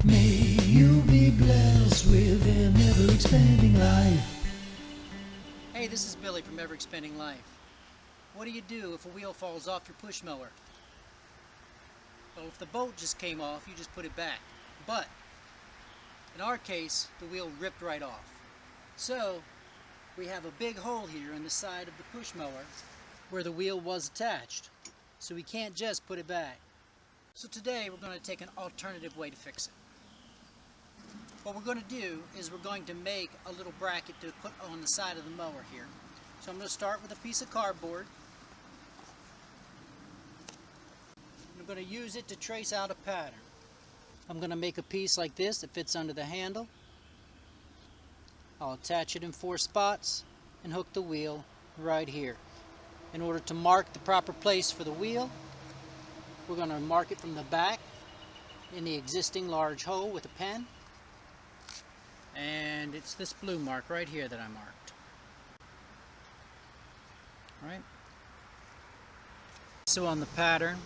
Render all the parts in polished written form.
May you be blessed with an ever-expanding life. Hey, this is Billy from Ever Expanding Life. What do you do if a wheel falls off your push mower? Well, if the bolt just came off, you just put it back. But in our case, the wheel ripped right off. So we have a big hole here in the side of the push mower where the wheel was attached. So we can't just put it back. So today we're going to take an alternative way to fix it. What we're going to do is we're going to make a little bracket to put on the side of the mower here. So I'm going to start with a piece of cardboard. I'm going to use it to trace out a pattern. I'm going to make a piece like this that fits under the handle. I'll attach it in 4 spots and hook the wheel right here. In order to mark the proper place for the wheel, we're going to mark it from the back in the existing large hole with a pen. And it's this blue mark right here that I marked. Alright. So on the pattern,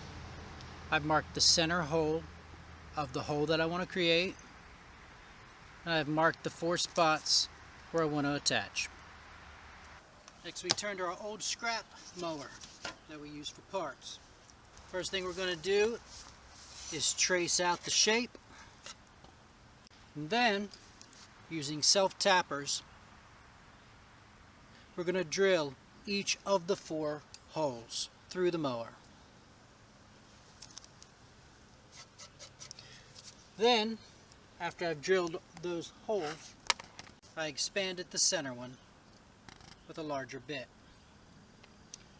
I've marked the center hole of the hole that I want to create. And I've marked the 4 spots where I want to attach. Next we turn to our old scrap mower that we use for parts. First thing we're going to do is trace out the shape. And then, using self-tappers, we're going to drill each of the 4 holes through the mower. Then, after I've drilled those holes, I expanded the center one with a larger bit.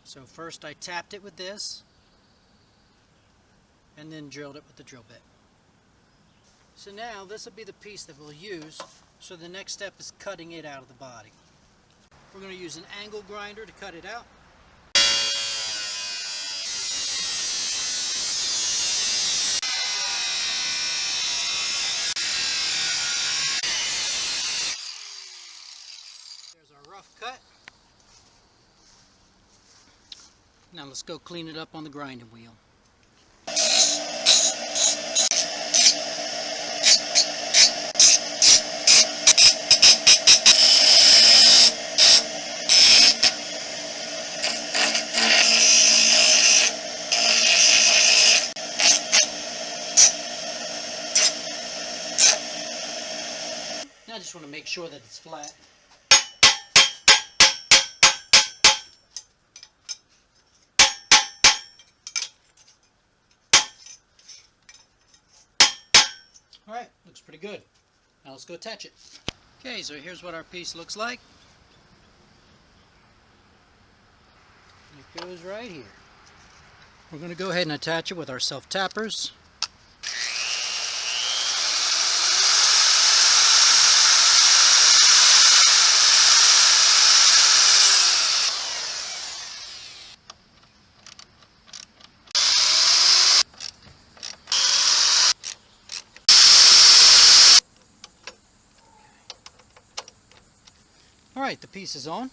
So first I tapped it with this, and then drilled it with the drill bit. So now this will be the piece that we'll use, so the next step is cutting it out of the body. We're going to use an angle grinder to cut it out. There's our rough cut. Now let's go clean it up on the grinding wheel. Now I just want to make sure that it's flat. Alright, looks pretty good. Now let's go attach it. Okay, so here's what our piece looks like. It goes right here. We're going to go ahead and attach it with our self-tappers. Alright, the piece is on.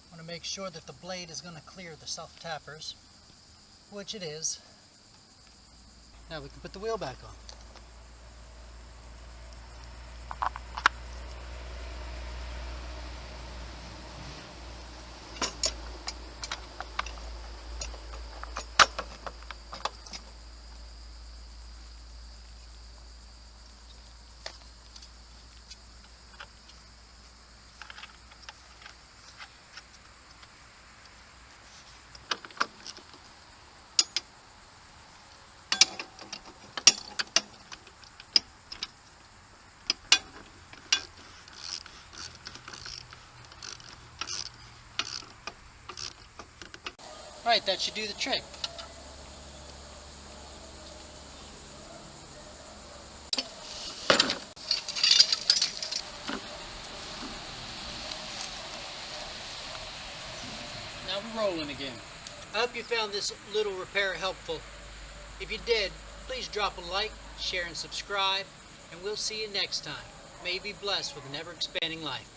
I want to make sure that the blade is going to clear the self-tappers, which it is. Now we can put the wheel back on. Alright, that should do the trick. Now we're rolling again. I hope you found this little repair helpful. If you did, please drop a like, share, and subscribe, and we'll see you next time. May you be blessed with an ever-expanding life.